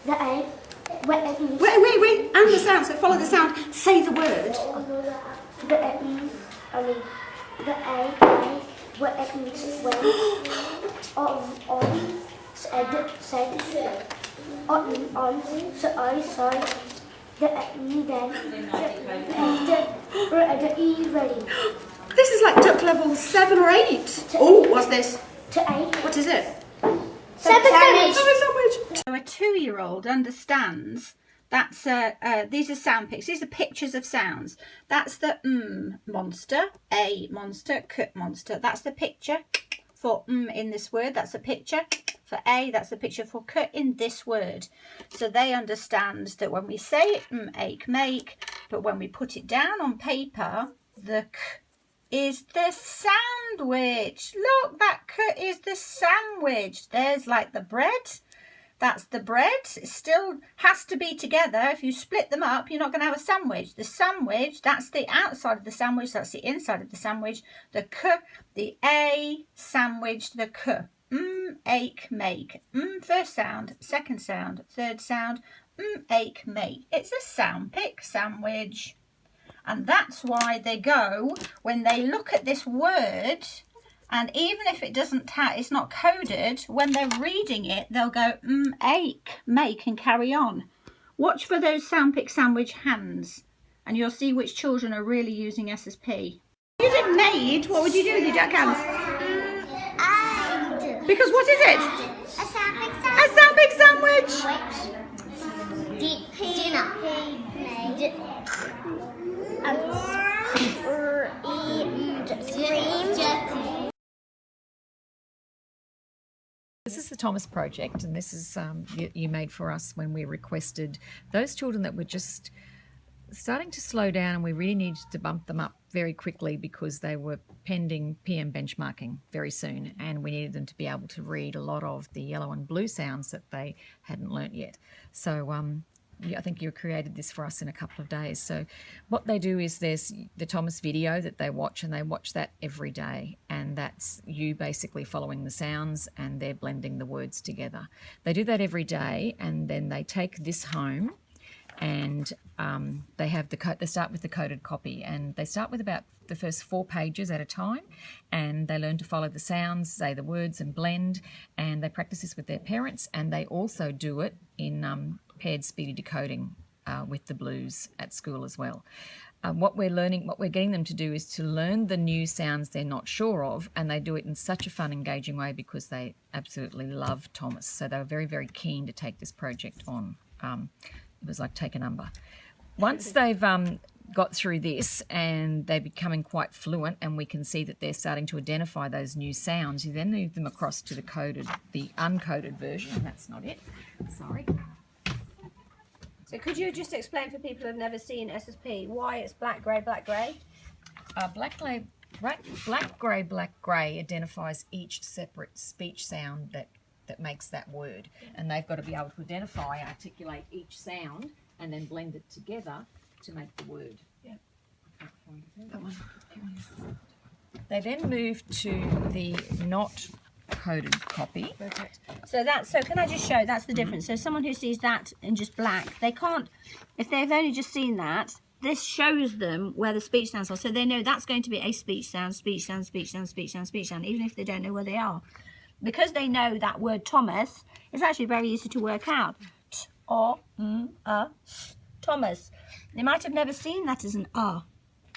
The A. Wait. And the sound. So follow the sound. Say the word. The A. The A. When. On. Said. On. So I saw. The E then. The E ready. This is like duck level 7 or 8. Oh, what's this? To 8. What is it? Sandwich. Sandwich. So a 2-year-old understands that's these are sound pics. These are pictures of sounds. That's the monster, a monster, k monster. That's the picture for in this word. That's a picture for a. That's the picture for k in this word. So they understand that when we say ache, make, but when we put it down on paper, the k is the sandwich. Look, that k is the sandwich. There's like the bread. That's the bread. It still has to be together. If you split them up, you're not going to have a sandwich. The sandwich, that's the outside of the sandwich. That's the inside of the sandwich. The k, the a, sandwich, the k. Ache, make. First sound, second sound, third sound. Ache, make. It's a sound pic sandwich. And that's why they go, when they look at this word, and even if it doesn't it's not coded, when they're reading it, they'll go, ache, make, and carry on. Watch for those Sound Pic Sandwich hands, and you'll see which children are really using SSP. If you did made, what would you do with your duck hands? I'd. Because what is it? A Sound Pic Sandwich. A Sound Pic Sandwich. This is the Thomas project, and this is you made for us when we requested those children that were just starting to slow down, and we really needed to bump them up very quickly because they were pending PM benchmarking very soon, and we needed them to be able to read a lot of the yellow and blue sounds that they hadn't learnt yet. So I think you created this for us in a couple of days. So what they do is there's the Thomas video that they watch, and they watch that every day, and that's you basically following the sounds and they're blending the words together. They do that every day, and then they take this home, and they have they start with the coded copy, and they start with about the first 4 pages at a time, and they learn to follow the sounds, say the words, and blend, and they practice this with their parents, and they also do it in paired speedy decoding with the blues at school as well. What we're getting them to do is to learn the new sounds they're not sure of, and they do it in such a fun, engaging way because they absolutely love Thomas. So they were very, very keen to take this project on. It was like take a number. Once they've got through this and they're becoming quite fluent, and we can see that they're starting to identify those new sounds, you then move them across to the uncoded version, and that's not it. Sorry. So could you just explain for people who have never seen SSP why it's black, grey, black, grey? Black, grey, black, grey identifies each separate speech sound that makes that word, and they've got to be able to identify, articulate each sound, and then blend it together to make the word. Yeah. That one. They then move to the not coded copy. Perfect. So can I just show that's the difference. So someone who sees that in just black, they can't, if they've only just seen that, this shows them where the speech sounds are. So they know that's going to be a speech sound, speech sound, speech sound, speech sound, speech sound, even if they don't know where they are. Because they know that word Thomas, it's actually very easy to work out. Thomas. They might have never seen that as an R,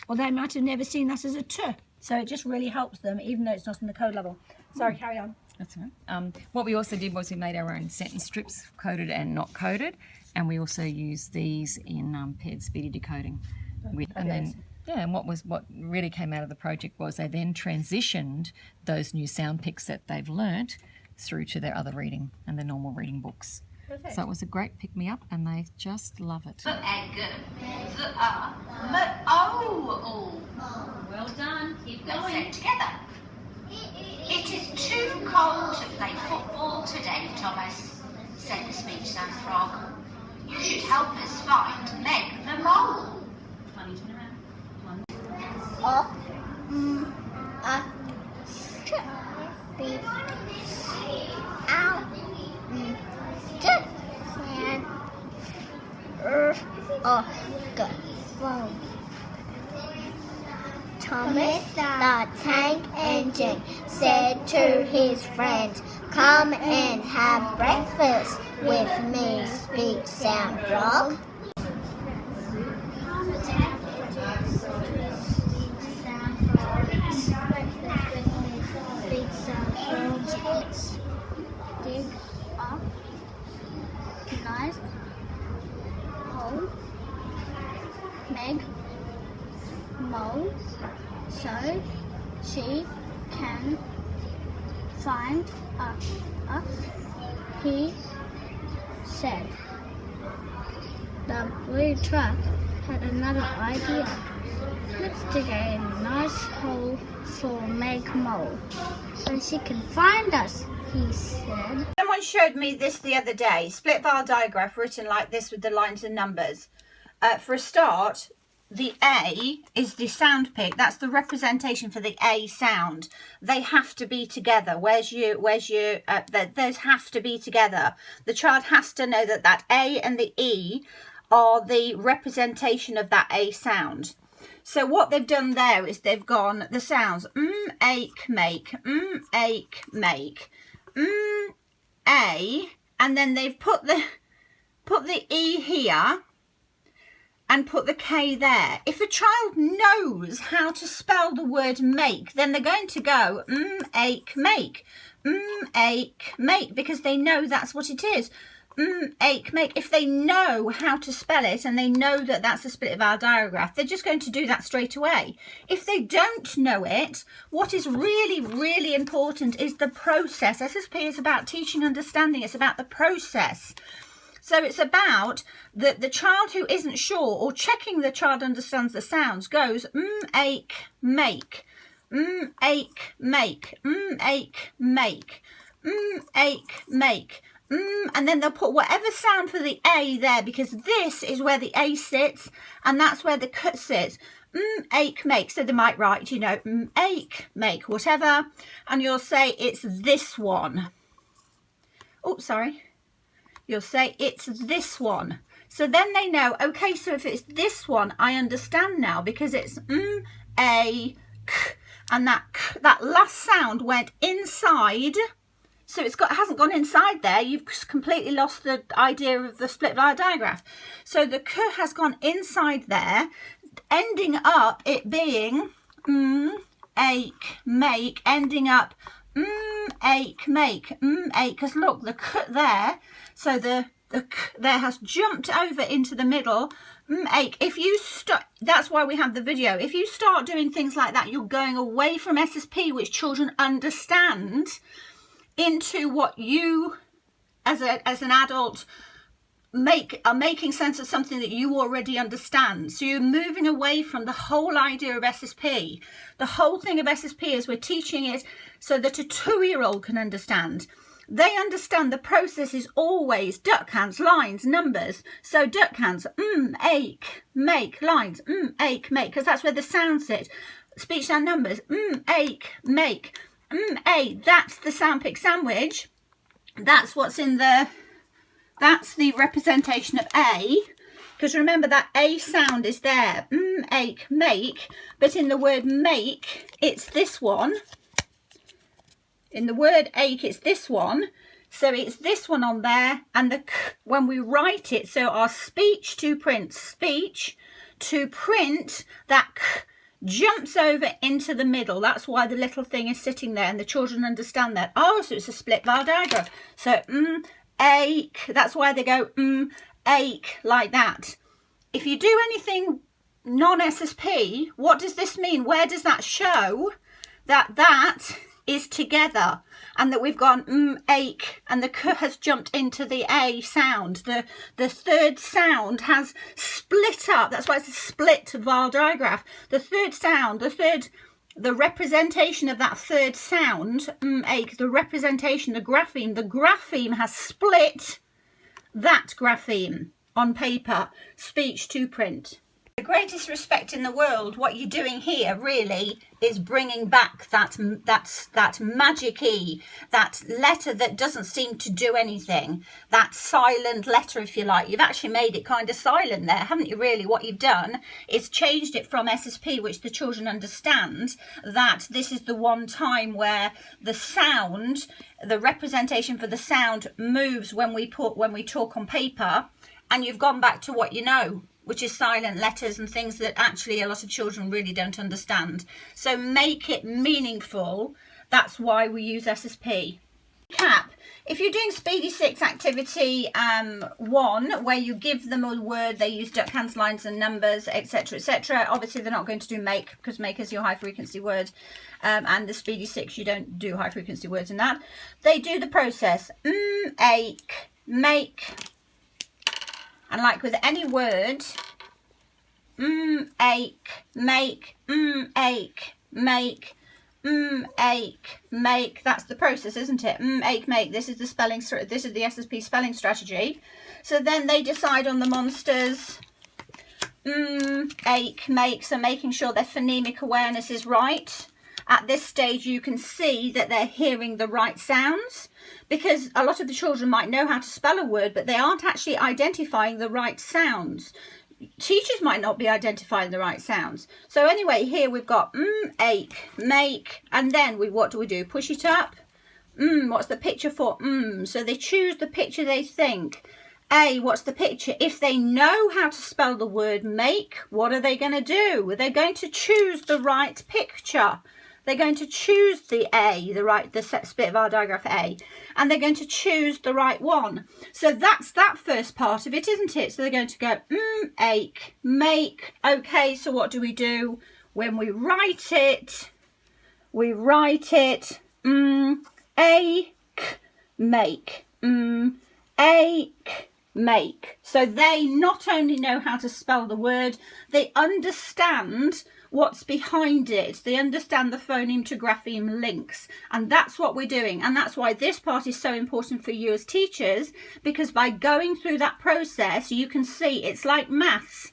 or they might have never seen that as a T. So it just really helps them, even though it's not in the code level. Sorry, carry on. That's all right. What we also did was we made our own sentence strips, coded and not coded, and we also used these in paired speedy decoding. And what really came out of the project was they then transitioned those new sound pics that they've learnt through to their other reading and their normal reading books. Perfect. So it was a great pick-me-up, and they just love it. Well done. Keep going. Let's say it together. It is too cold to play football today, Thomas, said the speech sound frog. You should help us find Meg the mole. Funny turn around. Go. Wow. Thomas the Tank Engine said to his friends, "Come and have breakfast with me, Speech Sound Frog." Dig up nice hole, make mold so she can find us, he said. The blue truck had another idea. Let's dig a nice hole for Meg Mole so she can find us, he said. Someone showed me this the other day. Split vowel digraph written like this with the lines and numbers. For a start, the A is the sound pic. That's the representation for the A sound. They have to be together. Where's your those have to be together. The child has to know that that A and the E are the representation of that A sound. So what they've done there is they've gone the sounds ache, make, ache, make, A, and then they've put the E here and put the K there. If a child knows how to spell the word make, then they're going to go ache, make, ache, make, because they know that's what it is. Ache, make. If they know how to spell it and they know that that's a split vowel digraph, they're just going to do that straight away. If they don't know it, what is really, really important is the process. SSP is about teaching understanding. It's about the process. So it's about the child who isn't sure or checking the child understands the sounds goes ache, make, ache, make, ache, make, ache, make. And then they'll put whatever sound for the A there, because this is where the A sits and that's where the cut sits. Ache, make. So they might write, you know, ache, make, whatever, and you'll say it's this one. Oh, sorry. You'll say it's this one. So then they know, okay, so if it's this one, I understand now, because it's a k, and that last sound went inside. So it hasn't gone inside there. You've completely lost the idea of the split vowel digraph. So the k has gone inside there, ending up it being ache, make, ending up ache, make, ache. Because look, the k there, so the k there has jumped over into the middle. Ache. If you start, that's why we have the video. If you start doing things like that, you're going away from SSP, which children understand, into what you as an adult are making sense of something that you already understand. So you're moving away from the whole idea of SSP. The whole thing of SSP is we're teaching it so that a 2-year-old can understand. They understand the process is always duck hands, lines, numbers. So duck hands, ache, make, lines, ache, make, because that's where the sound sits. Speech sound numbers, ache, make, A, that's the Sound Pic Sandwich. That's what's in that's the representation of A. Because remember that A sound is there. Ache, make. But in the word make, it's this one. In the word ache, it's this one. So it's this one on there. And the when we write it, so our speech to print, that k jumps over into the middle. That's why the little thing is sitting there and the children understand that. Oh, so it's a split vowel digraph. So ache, that's why they go ache like that. If you do anything non-SSP, what does this mean? Where does that show that that is together and that we've gone ache and the k has jumped into the A sound? The third sound has split up. That's why it's a split vowel digraph. The third sound, the representation of that third sound, ache, the representation, the grapheme has split that grapheme on paper, speech to print. The greatest respect in the world. What you're doing here really is bringing back that magic E, that letter that doesn't seem to do anything, that silent letter, if you like. You've actually made it kind of silent there, haven't you? Really, what you've done is changed it from SSP, which the children understand, that this is the one time where the sound, the representation for the sound moves when we talk on paper, and you've gone back to what you know, which is silent letters and things that actually a lot of children really don't understand. So make it meaningful. That's why we use SSP. Cap. If you're doing Speedy 6 activity 1, where you give them a word, they use duck, hands, lines and numbers, etc, etc. Obviously they're not going to do make, because make is your high frequency word, and the Speedy 6 you don't do high frequency words in that. They do the process ache, make. And like with any word, ache, make, ache, make, ache, make. That's the process, isn't it? Ache, make. This is the spelling. This is the SSP spelling strategy. So then they decide on the monsters. Ache, make. So making sure their phonemic awareness is right. At this stage, you can see that they're hearing the right sounds, because a lot of the children might know how to spell a word, but they aren't actually identifying the right sounds. Teachers might not be identifying the right sounds. So anyway, here we've got ache, make, and then what do we do? Push it up. What's the picture for? So they choose the picture they think. What's the picture? If they know how to spell the word make, what are they going to do? They're going to choose the right picture. They're going to choose the A, the split vowel digraph A, and they're going to choose the right one. So that's that first part of it, isn't it? So they're going to go ache, make. Okay, so what do we do when we write it? We write it ache, make, ache, make. So they not only know how to spell the word, they understand what's behind it. They understand the phoneme to grapheme links, and that's what we're doing. And that's why this part is so important for you as teachers, because by going through that process, you can see it's like maths.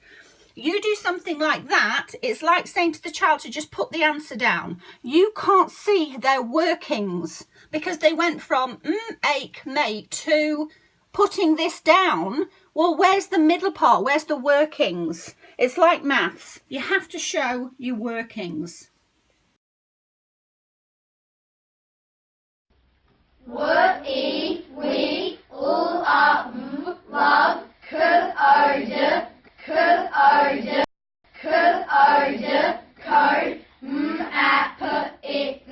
You do something like that, it's like saying to the child to just put the answer down. You can't see their workings because they went from ache, make to putting this down. Well, where's the middle part? Where's the workings? It's like maths. You have to show your workings. Word E, we, all are love, could order, code, app, it,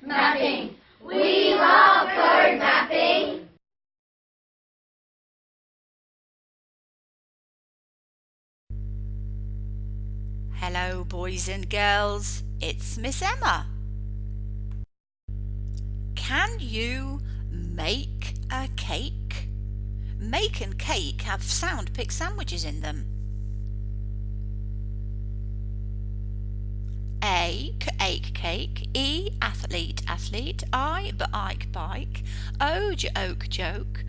mapping. We love code mapping. Hello boys and girls, it's Miss Emma. Can you make a cake? Make and cake have Sound Pic sandwiches in them. A, ache, cake. E, athlete, athlete. I, bike. O, oak, joke.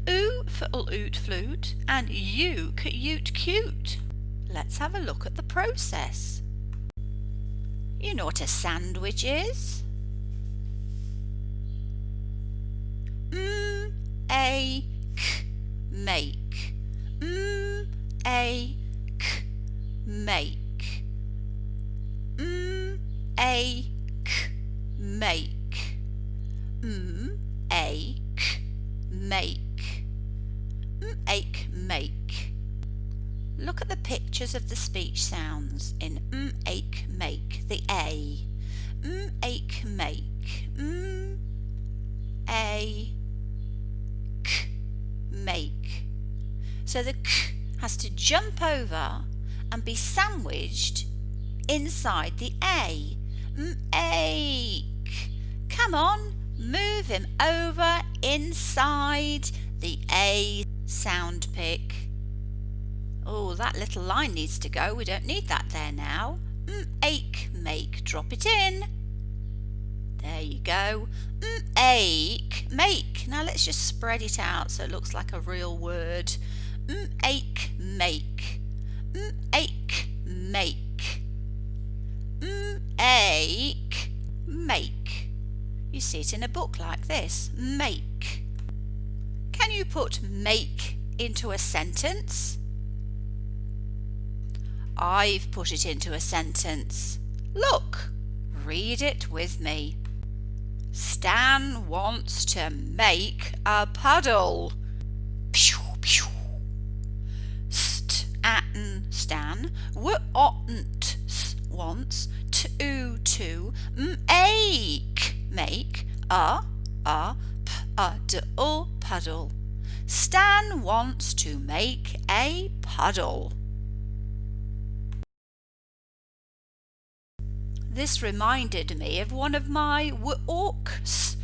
U, for oot, flute. And U, ute, cute. Let's have a look at the process. You know what a sandwich is? Ache, make. Ache, make. Ache, make. Ache, make. Ache, make. Look at the pictures of the speech sounds in ache, make, the A. Ache, make. A, k, make. So the k has to jump over and be sandwiched inside the A. Ache. Come on, move him over inside the A sound pic. Oh, that little line needs to go. We don't need that there now. Ache, make. Drop it in. There you go. Ache, make. Now let's just spread it out so it looks like a real word. Ache, make. Ache, make. Make, make. You see it in a book like this, make. Can you put make into a sentence? I've put it into a sentence. Look, read it with me. Stan wants to make a puddle. Pew, pew. Stan oughtn't wants to make a puddle. Stan wants to make a puddle. This reminded me of one of my walks.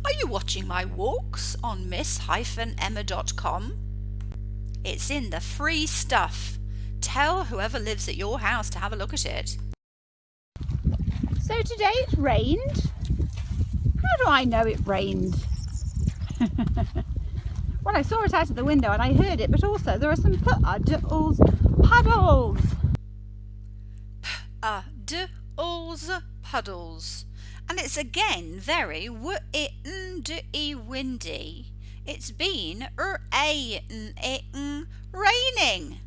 Are you watching my walks on miss-emma.com? It's in the free stuff. Tell whoever lives at your house to have a look at it. So today it's rained. How do I know it rained? Well, I saw it out of the window and I heard it, but also there are some puddles. Puddles. And it's again very windy. It's been raining.